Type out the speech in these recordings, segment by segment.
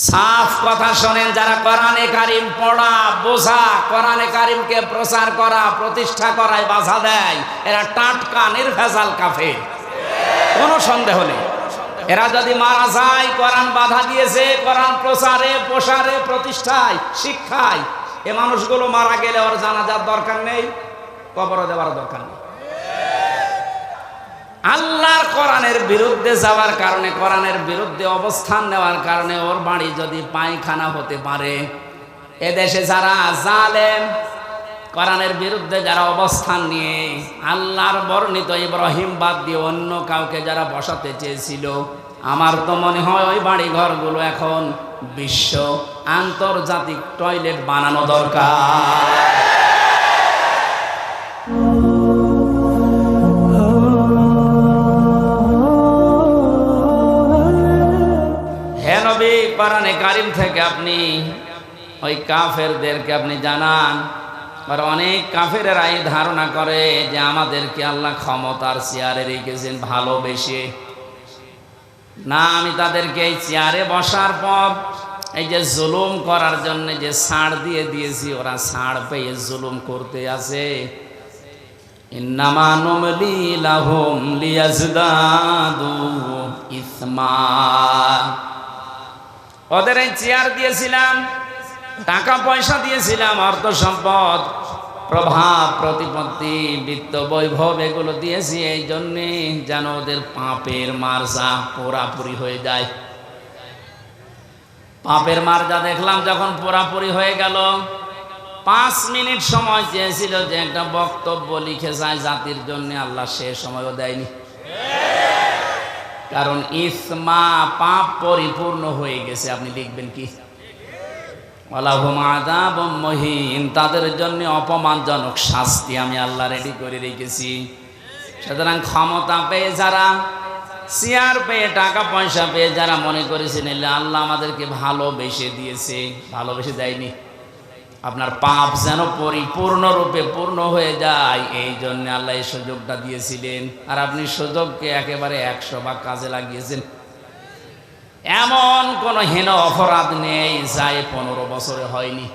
সাফ কথা শোনেন, যারা কোরআনে কারিম পড়া বোঝা, কোরআনে কারিমকে প্রচার করা প্রতিষ্ঠা করায় বাধা দেয়, এরা টাটকা নির্ভেজাল কাফের, কোনো সন্দেহ নেই। এরা যদি মারা যায়, কোরআন বাধা দিয়েছে, কোরআন প্রচারে প্রসারে প্রতিষ্ঠায় শিক্ষায়, এ মানুষগুলো মারা গেলে ওর জানাজার দরকার নেই, কবর দেওয়ার দরকার নেই। আল্লাহর কোরআনের বিরুদ্ধে যাওয়ার কারণে, কোরআনের বিরুদ্ধে অবস্থান নেওয়ার কারণে ওর বাড়ি যদি পায়খানা হতে পারে, এদেশে যারা জালেম, কোরআনের বিরুদ্ধে যারা অবস্থান নিয়ে আল্লাহর বর্ণিত ইব্রাহিম বাদ দিয়ে অন্য কাউকে যারা বসাতে চেয়েছিল, আমার তো মনে হয় ওই বাড়ি ঘরগুলো এখন বিশ্ব আন্তর্জাতিক টয়লেট বানানো দরকার। কোরআনে কারিম থেকে আপনি ওই কাফেরদেরকে আপনি জানান, আর অনেক কাফেরেরা এই ধারণা করে যে আমাদেরকে আল্লাহ ক্ষমতার চেয়ারে রেখেছেন ভালোবেসে। না, আমি তাদেরকে এই চেয়ারে বসার পর এই যে জুলুম করার জন্য যে ছাড় দিয়ে দিয়েছি, ওরা ছাড় পেয়ে জুলুম করতে আছে। ইন্নামা নুমলি লাহুম লিয়াজদাদু ইসমা। ওদের এই চেয়ার দিয়েছিলাম, টাকা পয়সা দিয়েছিলাম, অর্থ সম্পদ, প্রভাব প্রতিপত্তি, বিত্ত বৈভব, এগুলো দিয়েছি এই জন্যে যেন ওদের পাপের মার্জা পুরাপুরি হয়ে যায়। পাপের মার্জা দেখলাম যখন পুরাপুরি হয়ে গেল, 5 মিনিট সময় চেয়েছিল যে একটা বক্তব্য লিখে যায় জাতির জন্য, আল্লাহ সে সময়ও দেয়নি। কারণ ইসমা পাপ পরিপূর্ণ হয়ে গেছে। আপনি লিখবেন কি? ওয়ালাহুম আযাবুম মুহিন, তাদের জন্য অপমানজনক শাস্তি আমি আল্লাহ রেডি করে রেখেছি। সুতরাং ক্ষমতা পেয়ে যারা, চেয়ার পেয়ে, টাকা পয়সা পেয়ে যারা মনে করেছিলেন আল্লাহ আমাদেরকে ভালোবেসে দিয়েছে, ভালোবেসে দেয়নি। আপনার পাপ যেন পরিপূর্ণরূপে পূর্ণ হয়ে যায়, এই জন্য আল্লাহ এই সুযোগটা দিয়েছিলেন। আর আপনি সুযোগকে একেবারে 100 ভাগ কাজে লাগিয়েছেন। এমন কোন হীন অপরাধ নেই যা 15 বছরে হয়নি।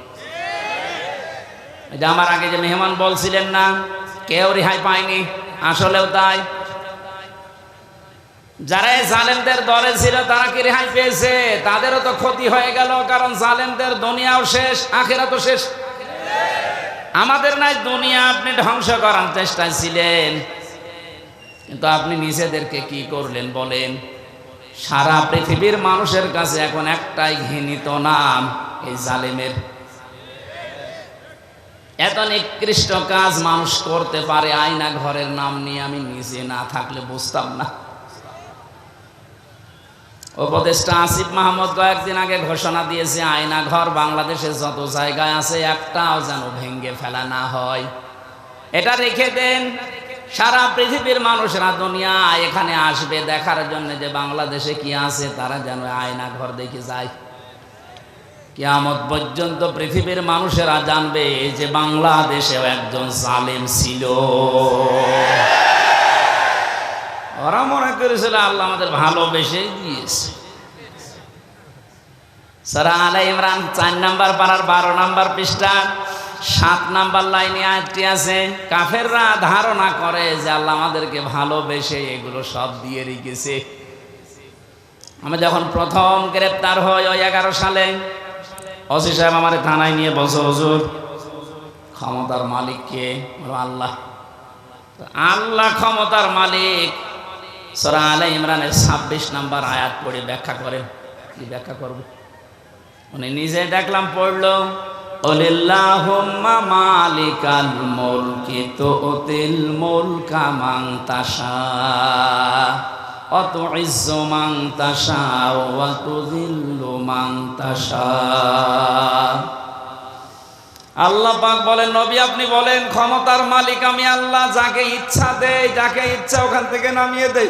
এটা আমার আগে যে মেহমান বলছিলেন না, কেউ রেহাই পায়নি, আসলেও তাই। যারা জালেমদের দলে ছিল তারা কি রেহাই পেয়েছে? তাদেরও তো ক্ষতি হয়ে গেল, কারণ জালেমদের দুনিয়াও শেষ, আখিরাতও শেষ। আমাদের নাই দুনিয়া আপনি ধ্বংস করার চেষ্টায় ছিলেন, কিন্তু আপনি নিজেদেরকে কি করলেন বলেন? সারা পৃথিবীর মানুষের কাছে এখন একটাই ঘৃণিত নাম, এই জালেমের। এত নিকৃষ্ট কাজ মানুষ করতে পারে আয়না ঘরের নাম নিয়ে, আমি নিজে না থাকলে বুঝতাম না। উপদেষ্টা আসিফ মাহমুদ কয়েকদিন আগে ঘোষণা দিয়েছে, আয়না ঘর বাংলাদেশে যত জায়গায় আছে একটাও যেন ভেঙে ফেলা না হয়। এটা রেখে দেন, সারা পৃথিবীর মানুষরা দুনিয়া এখানে আসবে দেখার জন্য যে বাংলাদেশে কি আছে, তারা যেন আয়না ঘর দেখে যায়। কিয়ামত পর্যন্ত পৃথিবীর মানুষেরা জানবে যে বাংলাদেশেও একজন জালেম ছিল। ওরা মনে করেছিল আল্লাহ আমাদের ভালোবেসে দিয়েছে। সূরা আলে ইমরান 4 নম্বর পারার 12 নম্বর পৃষ্ঠা 7 নম্বর লাইনে আয়াতটি আছে। কাফেররা ধারণা করে যে আল্লাহ আমাদেরকে ভালোবেসে এগুলো সব দিয়ে রেখেছে। আমি যখন প্রথম গ্রেপ্তার হই ওই 11 সালে, ওসি সাহেব আমার থানায় নিয়ে বসে, হুজুর ক্ষমতার মালিক কে? আল্লাহ। আল্লাহ ক্ষমতার মালিক। সূরা আলে ইমরানের 26 নম্বর আয়াত পড়ে ব্যাখ্যা করেন। কি ব্যাখ্যা করব? উনি নিজে দেখলাম পড়লো, ওয়ালিল্লাহুম্মা মালিকাল মুলকি তুতিল মুলকা মান তাশা ওয়া তুইজ্জু মান তাশা ওয়া তুযিল্লু মান তাশা। আল্লাহ পাক বলেন, নবী আপনি বলেন ক্ষমতার মালিক আমি আল্লাহ, যাকে ইচ্ছা দেই, যাকে ইচ্ছা ওখান থেকে নামিয়ে দেই।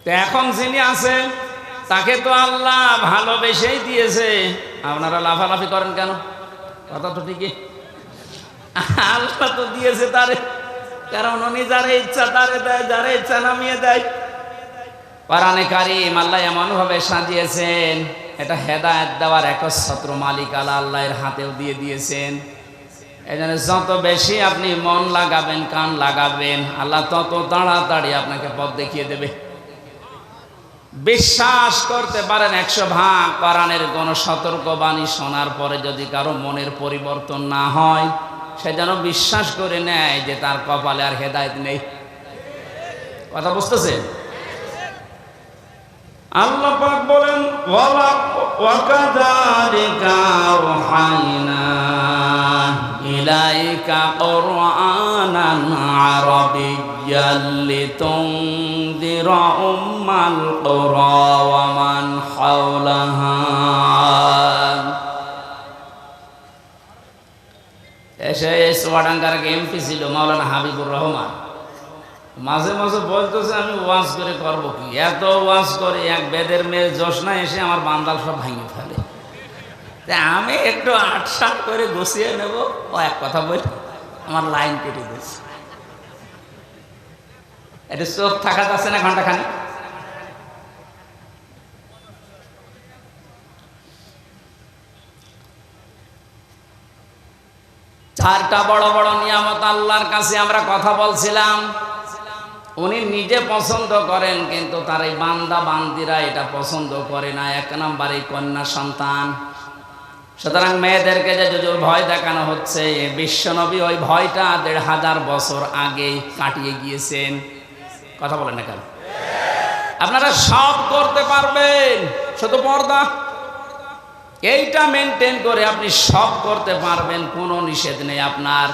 তো এখন যিনি আছেন তাকে তো আল্লাহ ভালোবেসেই দিয়েছে। আপনারা লাফালাফি করেন কেন? কথা তো ঠিকই, আল্লাহ তো দিয়েছে তারে, কারণ উনি যারে ইচ্ছা তারে দেয়, যারে ইচ্ছা নামিয়ে দেয়। কোরআনে কারীম আল্লাহ এমন ভাবে সাজিয়েছেন, এটা হেদায়েত দেওয়ার একচ্ছত্র মালিক আল্লাহর হাতেও দিয়ে দিয়েছেন। এই জন্য যত বেশি আপনি মন লাগাবেন, কান লাগাবেন, আল্লাহ তত তাড়াতাড়ি আপনাকে পথ দেখিয়ে দেবে। বিশ্বাস করতে পারেন 100 ভাগ কোরআনের কোন সতর্কবাণী শোনার পরে যদি কারো মনের পরিবর্তন না হয়, সে যেন বিশ্বাস করে নেয় যে তার কপালে আর হেদায়েত নেই। কথা বুঝতেছেন? আল্লাহ পাক বলেন, ওয়াকাযালিকা আওহাইনা ইলাইকা কুরআনান আরাবিয়্যান লিতুনযিরা উম্মাল কুরা ওয়া মান হাওলাহা। চুয়াডাঙ্গার এমপি ছিল মাওলানা হাবিবুর রহমান। মাঝে মাঝে বলতেছে আমি ওয়াজ করে করবো কি, এত ওয়াজ করে এক বেদের মেয়ে জোসনা এসে আমার বান্দাল সব ভাঙিয়ে ফেলে। আমি একটু আটসাট করে গুছিয়ে নেব, ও এক কথা বলে আমার লাইন কেটে দিচ্ছে। এটা চোখ থাকা যাচ্ছে না ঘন্টাখানি। চারটা বড় বড় নিয়ামত আল্লাহর কাছে আমরা কথা বলছিলাম, উনি নিজে পছন্দ করেন, কিন্তু তার এই বান্দা বান্দিরা এটা পছন্দ করে না। 1 নম্বরে কন্যা সন্তান। সুতরাং মেয়েদেরকে যে যুজুর ভয় দেখানো হচ্ছে, বিশ্বনবী ওই ভয়টা 1500 বছর আগে কাটিয়ে গিয়েছেন। কথা বলেন না কেন? আপনারা সব করতে পারবেন, শুধু পর্দা এইটা মেনটেন করে আপনি সব করতে পারবেন, কোনো নিষেধ নেই আপনার।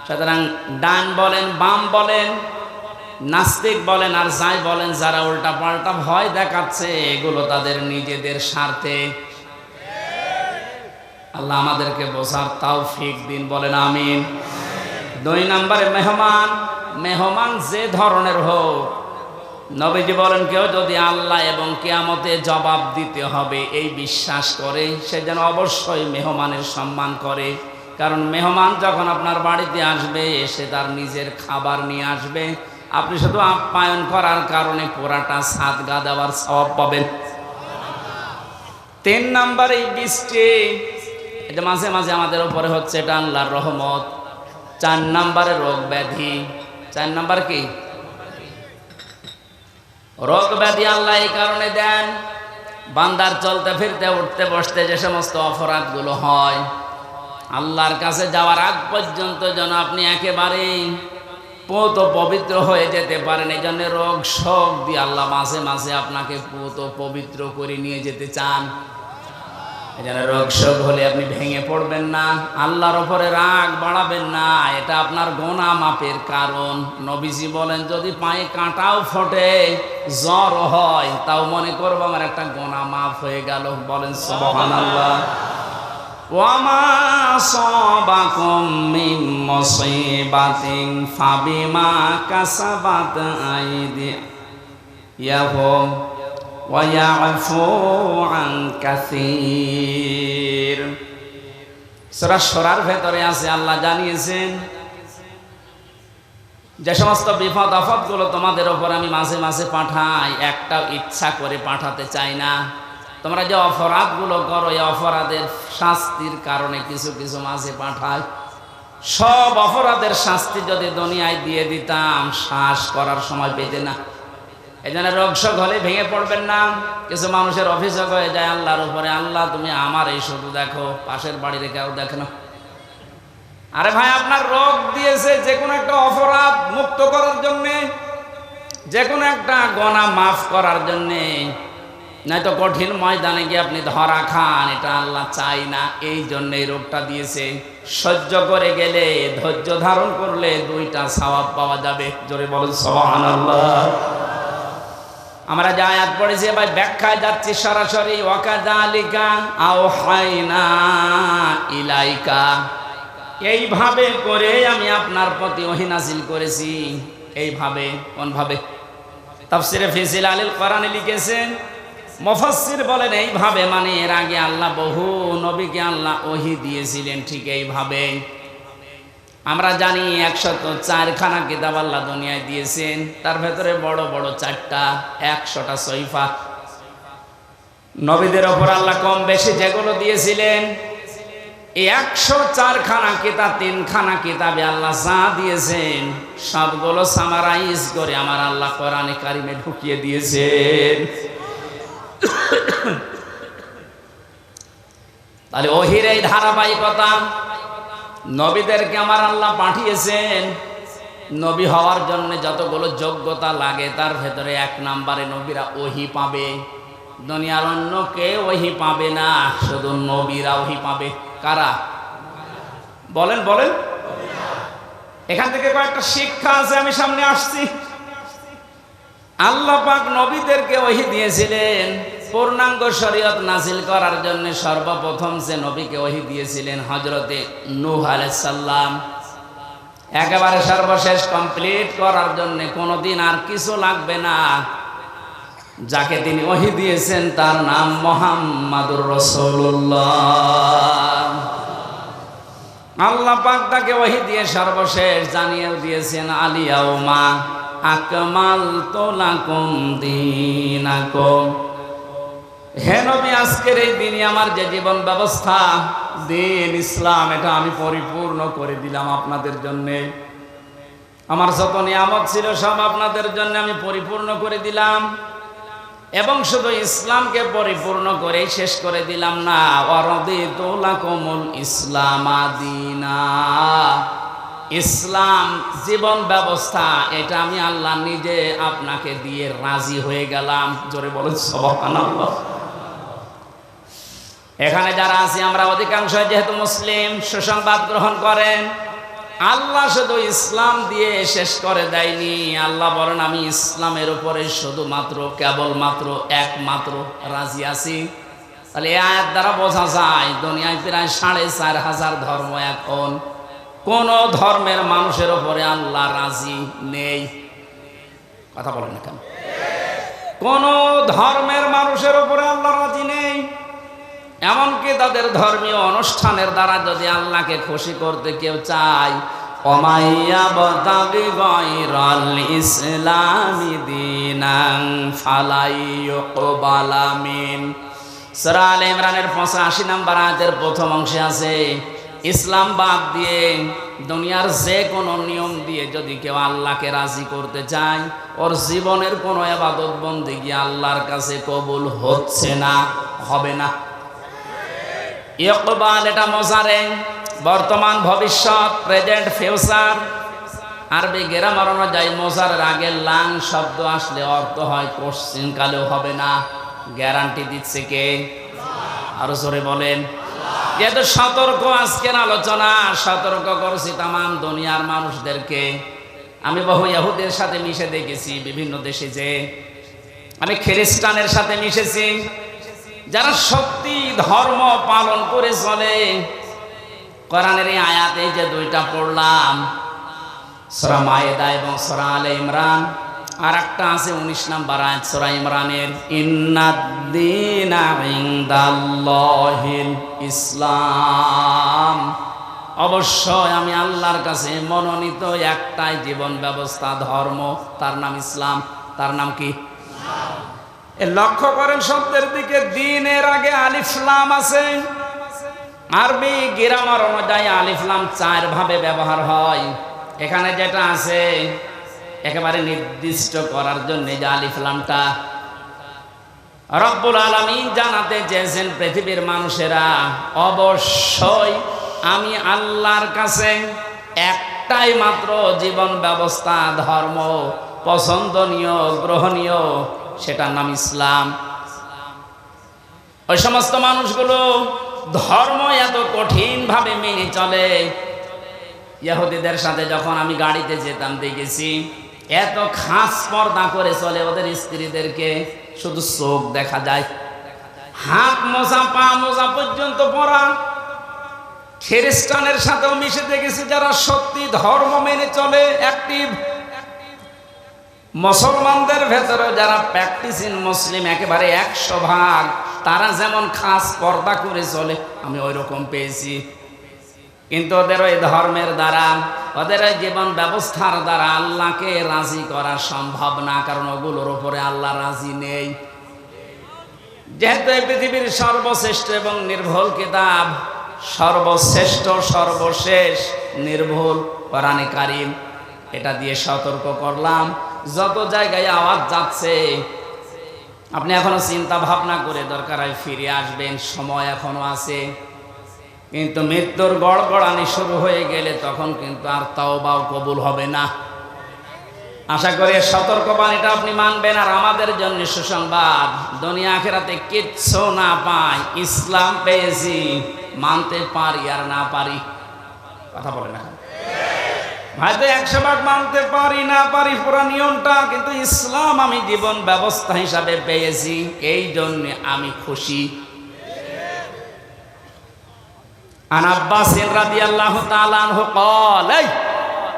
সুতরাং ডান বলেন, বাম বলেন, নাস্তিক বলেন আর যাই বলেন, যারা উল্টা পাল্টা ভয় দেখাচ্ছে, এগুলো তাদের নিজেদের স্বার্থে। আল্লাহ আমাদেরকে বোঝার তৌফিক দিন, বলেন আমিন। 2 নম্বরে মেহমান যে ধরনের হোক, নবীজি বলেন কেউ যদি আল্লাহ এবং কিয়ামতে জবাব দিতে হবে এই বিশ্বাস করে, সে যেন অবশ্যই মেহমানের সম্মান করে। কারণ মেহমান যখন আপনার বাড়িতে আসবে, সে তার নিজের খাবার নিয়ে আসবে, আপনি শুধু আপ্যায়ন করার কারণে পুরাটা সাদগা দেওয়ার সওয়াব পাবেন। 3 নম্বরে বৃষ্টি, এটা মাঝে মাঝে আমাদের উপরে হচ্ছে, এটা আল্লাহর রহমত। 4 নম্বরে রোগ ব্যাধি। 4 নম্বর কি? রোগ ব্যাধি আল্লাহ এই কারণে দেন, বান্দার চলতে ফিরতে উঠতে বসতে যে সমস্ত অপরাধগুলো হয়, আল্লাহর কাছে যাওয়ার আগ পর্যন্ত যেন আপনি একেবারেই পুত পবিত্র হয়ে যেতে পারেন। এই জন্য রোগ শোক দিয়ে আল্লাহ মাঝে মাঝে আপনাকে পুত পবিত্র করে নিয়ে যেতে চান। এই জন্য রোগ শোক হলে আপনি ভেঙে পড়বেন না, আল্লাহর উপরে রাগ বাড়াবেন না, এটা আপনার গুনাহ মাপের কারণ। নবীজি বলেন যদি পায়ে কাঁটাও ফোটে, জ্বর হয়, তাও মনে করবো আমার একটা গুনাহ মাফ হয়ে গেল। বলেন সুবহানাল্লাহ। ওয়ামা সাবাকুম মিন মুসিবাতিন ফাবিমা কাসাবাত আইদিয়াহুম ওয়া ইয়াফু আন কাসীর। সূরা শুরার ভেতরে আছে, আল্লাহ জানিয়েছেন যে সমস্ত বিপদ আপদগুলো তোমাদের উপর আমি মাঝে মাঝে পাঠাই, একটাও ইচ্ছা করে পাঠাতে চাই না। তোমরা যে অপরাধগুলো করো, এই অপরাধের শাস্তির কারণে কিছু কিছু মাঝে পাঠাই। সব অপরাধের শাস্তি যদি দুনিয়ায় দিয়ে দিতাম, শ্বাস করার সময় পেতে না। এই জন্য রোগ শোক হলে ভেঙে পড়বেন না। কিছু মানুষের অভিযোগ হয়ে যায় আল্লাহর উপরে, আল্লাহ তুমি আমার এই শুধু দেখো, পাশের বাড়ির কেউ দেখে না। আরে ভাই, আপনার রোগ দিয়েছে যে কোনো একটা অপরাধ মুক্ত করার জন্যে, যে কোনো একটা গুনাহ মাফ করার জন্যে, নয়তো কঠিন ময়দানে গিয়ে আপনি ধরা খান, এটা আল্লাহ চাই না। এই জন্য এই রোগটা দিয়েছে। সহ্য করে গেলে, ধৈর্য ধারণ করলে 2টা সওয়াব পাওয়া যাবে। জোরে বলুন সুবহানাল্লাহ। আমরা যে আয়াত পড়েছি এবার ব্যাখ্যায় যাচ্ছি সরাসরি। ওয়াকাযালিকা আওহাইনা ইলাইকা, এইভাবে করে আমি আপনার প্রতি ওহী নাযিল করেছি। এইভাবে, কোন ভাবে? তাফসীরে ফি জিলালিল কোরআনে লিখেছেন, মুফাসসির বলেন এইভাবে মানে এর আগে আল্লাহ বহু নবীকে আল্লাহ ওহী দিয়েছিলেন ঠিক এইভাবে। আমরা জানি 104খানা কিতাব আল্লাহ দুনিয়ায় দিয়েছেন, তার ভেতরে বড় বড় 4টা, 100টা সহিফা। নবীদের ওপর আল্লাহ কম বেশি যেগুলো দিয়েছিলেন, এই 104খানা কিতাব, 3খানা কিতাবে আল্লাহ যা দিয়েছেন সবগুলো সামারাইজ করে আমার আল্লাহ কোরআনে কারিমে ঢুকিয়ে দিয়েছেন। তাহলে ওহির এই ধারাবাহিকতা, নবীদেরকে আমার আল্লাহ পাঠিয়েছেন। নবী হওয়ার জন্য যতগুলো যোগ্যতা লাগে তার ভেতরে 1 নম্বরে নবীরা ওহি পাবে। দুনিয়ার অন্য কেউ ওহি পাবে না, শুধু নবীরা ওহি পাবে। কারা? বলেন বলেন। এখান থেকে কয়েকটা শিক্ষা আছে, আমি সামনে আসছি। আল্লাহ পাক নবীদেরকে ওহি দিয়েছিলেন পূর্ণাঙ্গ শরীয়ত নাজিল করার জন্য। সর্বপ্রথম যে নবীকে ওহি দিয়েছিলেন হযরতে নূহ আলাইহিস সালাম, একেবারে সর্বশেষ কমপ্লিট করার জন্য কোনোদিন আর কিছু লাগবে না। যাকে তিনি ওহি দিয়েছেন তার নাম মুহাম্মাদুর রাসূলুল্লাহ। আল্লাহ পাক তাকে ওহি দিয়ে সর্বশেষ জানিয়ে দিয়েছেন, আলিয়াউমা আকমালতু লাকুম দীনাকুম। হে নবী, আজকের এই দিনই আমার যে জীবন ব্যবস্থা, দিন ইসলাম, এটা আমি পরিপূর্ণ করে দিলাম আপনাদের জন্য। আমার যত নিয়ামত ছিল সব আপনাদের জন্য আমি পরিপূর্ণ করে দিলাম। এবং শুধু ইসলামকে পরিপূর্ণ করে শেষ করে দিলাম না, ওয়ারাদিতু লাকুমুল ইসলামা দীনা। ইসলাম জীবন ব্যবস্থা, এটা আমি আল্লাহ নিজে আপনাকে দিয়ে রাজি হয়ে গেলাম। জোরে বলেন সুবহানাল্লাহ। এখানে যারা আছি আমরা অধিকাংশ যেহেতু মুসলিম, সুসংবাদ গ্রহণ করেন। আল্লাহ শুধু ইসলাম দিয়ে শেষ করে দেয়নি। আল্লাহ বলেন, আমি ইসলামের উপরে শুধুমাত্র, কেবলমাত্র, একমাত্র রাজি আছি। তাহলে এই আয়াত দ্বারা বোঝা যায় দুনিয়ায় প্রায় 4500 ধর্ম, এখন কোন ধর্মের মানুষের উপরে আল্লাহ রাজি নেই। কথা বলেন না কেন? কোন ধর্মের মানুষের উপরে আল্লাহ রাজি নেই। এমনকি তাদের ধর্মীয় অনুষ্ঠানের দ্বারা যদি আল্লাহকে খুশি করতে কেউ চায়, ওমাইয়াবতাগি গায়রাল ইসলামি দীনান ফালাই ইউকবালা মিন। সূরা আলে ইমরানের 85 নম্বর আয়াতের প্রথম অংশে আছে, ইসলাম বাদ দিয়ে দুনিয়ার যে কোনো নিয়ম দিয়ে যদি কেউ আল্লাহকে রাজি করতে চায়, ওর জীবনের কোনো ইবাদত বন্দেগী আল্লাহর কাছে কবুল হচ্ছে না, হবে না। ইকবাল এটা মোজারে, বর্তমান, ভবিষ্যৎ, প্রেজেন্ট, ফিউচার। আরবি গ্রামার অনুযায়ী মোজারের আগে লাং শব্দ আসলে অর্থ হয় কোশ্চিন কালেও হবে না। গ্যারান্টি দিচ্ছে কে? আরো জোরে বলেন। যেহেতু সতর্ক আজকের আলোচনা, সতর্ক করছি তামাম দুনিয়ার মানুষদেরকে। আমি বহু ইহুদের সাথে মিশে দেখেছি বিভিন্ন দেশে, যে আমি খ্রিস্টানের সাথে মিশেছি, যারা সত্যি ধর্ম পালন করে চলে। কোরআনের এই আয়াতে যে 2টা পড়লাম, সূরা মায়েদা এবং সূরা আলে ইমরান, আর একটা আছে 19 নম্বর আয়াত সূরা ইমরানের, ইন্নাদ-দীনা ইনদাল্লাহিল ইসলাম। অবশ্যই আমি আল্লাহর কাছে মনোনীত একটাই জীবন ব্যবস্থা, ধর্ম, তার নাম ইসলাম। তার নাম কি? লক্ষ্য করেন শব্দের দিকে, দ্বীনের আগে আলিফ লাম আছে। আরবি গ্রামার অনুযায়ী আলিফ লাম 4 ভাবে ব্যবহার হয়। এখানে যেটা আছে একেবারে নির্দিষ্ট করার জন্য যে আলিফ লামটা, রব্বুল আলামিন জানাতে চেয়েছেন পৃথিবীর মানুষেরা, অবশ্যই আমি আল্লাহর কাছে একটাই মাত্র জীবন ব্যবস্থা, ধর্ম পছন্দনীয়, গ্রহণীয়, সেটার নাম ইসলাম। ওই সমস্ত মানুষগুলো ধর্ম এত কঠিন ভাবে মেনে চলে। ইহুদিদের সাথে যখন আমি গাড়িতে যেতাম দেখেছি, এত খাস পর্দা করে চলে ওদের স্ত্রীদেরকে, শুধু চোখ দেখা যায়, হাত মোজা, পা মোজা পর্যন্ত পরা। খ্রিস্টানের সাথেও মিশে দেখেছি যারা সত্যি ধর্ম মেনে চলে, অ্যাক্টিভ। মুসলমানদের ভেতরে যারা প্র্যাকটিসিং মুসলিম একেবারে 100%, তারা যেমন খাস পর্দা করে চলে, আমি ওই রকম পেয়েছি। কিন্তু ওদের ওই ধর্মের দ্বারা, ওদের ওই জীবন ব্যবস্থার দ্বারা আল্লাহকে রাজি করা সম্ভব না, কারণ ওগুলোর উপরে আল্লাহ রাজি নেই। যেহেতু এই পৃথিবীর সর্বশ্রেষ্ঠ এবং নির্ভুল কিতাব, সর্বশ্রেষ্ঠ সর্বশেষ নির্ভুল কোরআনে কারীম, এটা দিয়ে সতর্ক করলাম। যত জায়গায় আওয়াজ যাচ্ছে আপনি এখনো চিন্তা ভাবনা করে দরকার হয় ফিরে আসবেন, সময় এখনো আছে। কিন্তু মৃত্যুর গড়গড়ানি শুরু হয়ে গেলে তখন কিন্তু আর তাওবাও কবুল হবে না। আশা করি সতর্কবাণীটা আপনি মানবেন। আর আমাদের জন্য সুসংবাদ, দুনিয়া আখিরাতে কিচ্ছু না পাই, ইসলাম পেয়েছি, মানতে পারি আর না পারি। কথা বলে না হয়তো 100 ভাগ মানতে পারি না পারি পুরো নিয়মটা, কিন্তু ইসলাম আমি জীবন ব্যবস্থা হিসাবে পেয়েছি, এই জন্য আমি খুশি। আন আব্বাস রাদিয়াল্লাহু তাআলা আনহু قال,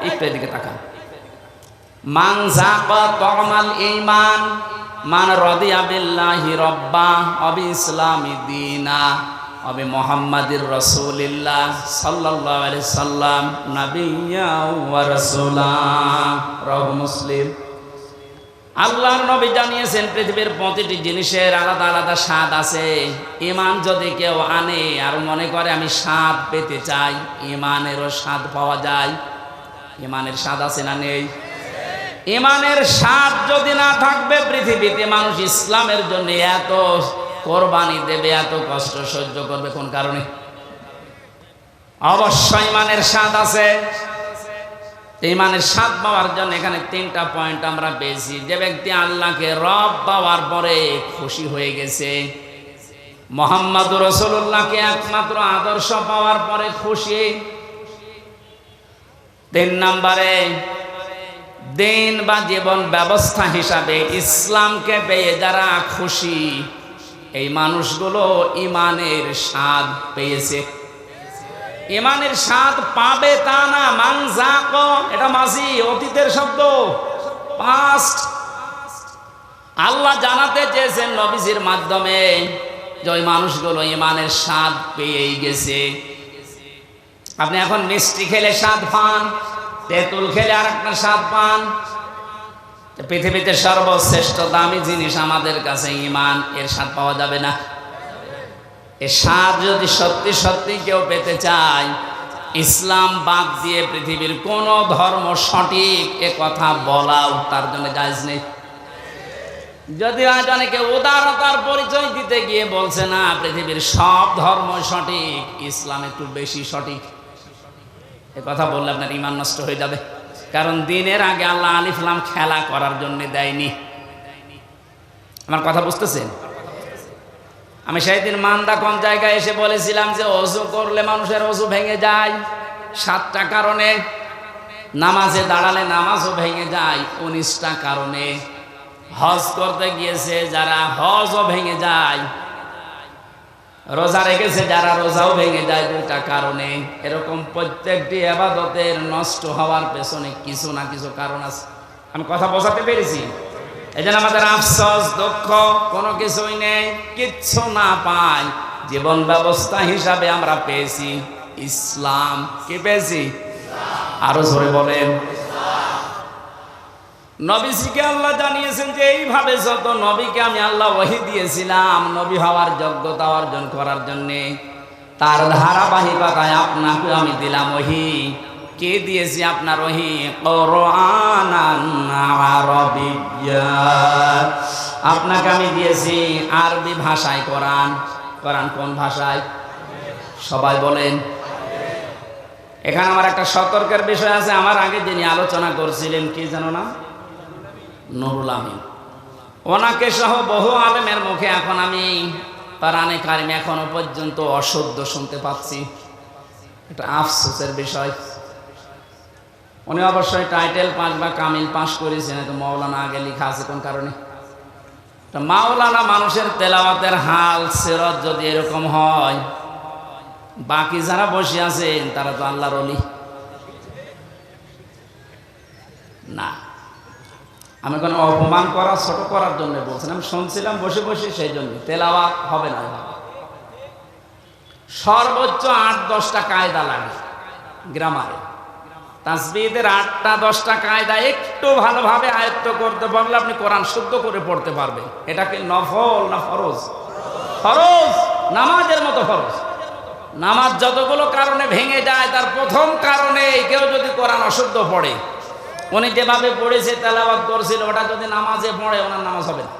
একটু এদিকে তাকান, মান যাকা তামাল ঈমান মান রাদিয়া বিল্লাহি রাব্বা ওয়া বিইসলামি দীনা ওয়া বিমুহাম্মাদির রাসূলিল্লাহ সাল্লাল্লাহু আলাইহি সাল্লাম নাবিয়্যা ওয়া রাসূলা। রাওয়াহু মুসলিম। আল্লাহর নবী জানিয়েছেন পৃথিবীর প্রতিটি জিনিসের আলাদা আলাদা স্বাদ আছে। ঈমান যদি কেউ আনে আর মনে করে আমি স্বাদ পেতে চাই, ঈমানেরও স্বাদ পাওয়া যায়। ঈমানের স্বাদ আছে না নেই? ঈমানের স্বাদ যদি না থাকবে, পৃথিবীতে মানুষ ইসলামের জন্য এত কোরবানি দেবে, এত কষ্ট সহ্য করবে কোন কারণে? অবশ্যই ঈমানের স্বাদ আছে। ঈমানের স্বাদ পাওয়ার জন্য এখানে 3টা পয়েন্ট আমরা পেয়েছি। যে ব্যক্তি আল্লাহকে রব পাওয়ার পরে খুশি হয়ে গেছে, মুহাম্মদুর রাসূলুল্লাহকে একমাত্র আদর্শ পাওয়ার পরে খুশি। 3 নম্বরে দিন বা জীবন ব্যবস্থা হিসাবে ইসলামকে পেয়ে যারা খুশি, এই মানুষগুলো ঈমানের স্বাদ পেয়েছে। ঈমানের স্বাদ পাবে তা না, মান যাকা, এটা মাঝি অতীতের শব্দ, পাস্ট। আল্লাহ জানাতে চেয়েছেন নবীজির মাধ্যমে যে ওই মানুষগুলো ঈমানের স্বাদ পেয়েই গেছে। আপনি এখন মিষ্টি খেলে স্বাদ পান, তেঁতুল খেলে আরেকটা স্বাদ পান। পৃথিবীতে সর্বশ্রেষ্ঠ দামি জিনিস আমাদের কাছে ঈমান, এর স্বাদ পাওয়া যাবে না? এর স্বাদ যদি সত্যি সত্যি কেউ পেতে চায়, ইসলাম বাদ দিয়ে পৃথিবীর কোন ধর্ম সঠিক এ কথা বলাও তার জন্য জায়েজ নেই। যদি আজ অনেকে উদারতার পরিচয় দিতে গিয়ে বলছে না পৃথিবীর সব ধর্ম সঠিক, ইসলাম একটু বেশি সঠিক, এ কথা বললে আপনার ঈমান নষ্ট হয়ে যাবে। কারণ দিনের আগে আল্লাহ আলিফ লাম খেলা করার জন্য দেয়নি। আমার কথা বুঝতেছেন? আমি সেই দিন মান্দা কোন জায়গায় এসে বলেছিলাম যে ওযু করলে মানুষের ওযু ভেঙে যায় 7টা কারণে, নামাজে দাঁড়ালে নামাজও ভেঙে যায় 19টা কারণে, হজ করতে গিয়েছে যারা হজও ভেঙে যায়, রোজা রেখেছে যারা রোজাও ভেঙে যায় 2টা কারণে। এরকম প্রত্যেকটি ইবাদতের নষ্ট হওয়ার পেছনে কিছু না কিছু কারণ আছে। আমি কথা বোঝাতে পেরেছি? এই জন্য আমাদের আফসোস, দুঃখ কোনো কিছুই নেই, কিচ্ছু না পাই। জীবন ব্যবস্থা হিসাবে আমরা পেয়েছি ইসলাম। কি পেয়েছি? আরো জোরে বলেন। নবীজিকে আল্লাহ জানিয়েছেন যে এইভাবে যত নবীকে আমি আল্লাহ ওহী দিয়েছিলাম নবী হওয়ার যোগ্যতা অর্জন করার জন্যে, তার ধারাবাহিকতায় আপনাকে আমি দিলাম ওহী। কে দিয়েছি আপনার ওহী? কুরআনান আরাবিয়্যা, আপনাকে আমি দিয়েছি আরবি ভাষায় কোরআন। কোরআন কোন ভাষায়? সবাই বলেন। এখানে আমার একটা সতর্কের বিষয় আছে। আমার আগে যিনি আলোচনা করছিলেন কি জানো না, নুরুল আমিন, ওনাকে সহ বহু আলেমের মুখে এখন আমি কোরআনে কারিম এখনো পর্যন্ত অশুদ্ধ শুনতে পাচ্ছি। এটা আফসোসের বিষয়। উনি অবশ্যই টাইটেল পাস বা কামিল পাস করেছেন, তো মাওলানা আগে লেখা আছে কোন কারণে? মাওলানা মানুষের তেলাওয়াতের হাল সিরাত যদি এরকম হয়, বাকি যারা বসে আছেন তারা তো আল্লাহর ওলি না। আমি কোনো অপমান করা, ছোট করার জন্য বলছেন, আমি শুনছিলাম বসে বসে, সেই জন্য তেলাওয়াত হবে না। সর্বোচ্চ 8-10টা কায়দা লাগে, গ্রামারে। তাসবিহের 8টা 10টা কায়দা একটু ভালোভাবে আয়ত্ত করতে পারলে আপনি কোরআন শুদ্ধ করে পড়তে পারবেন। এটা কি নফল না ফরজ? ফরজ, নামাজের মতো ফরজ। নামাজ যতগুলো কারণে ভেঙে যায় তার প্রথম কারণে কেউ যদি কোরআন অশুদ্ধ পড়ে, উনি যেভাবে পড়েছে তেলাওয়াত করছিল ওটা যদি নামাজে পড়ে ওনার নামাজ হবে না।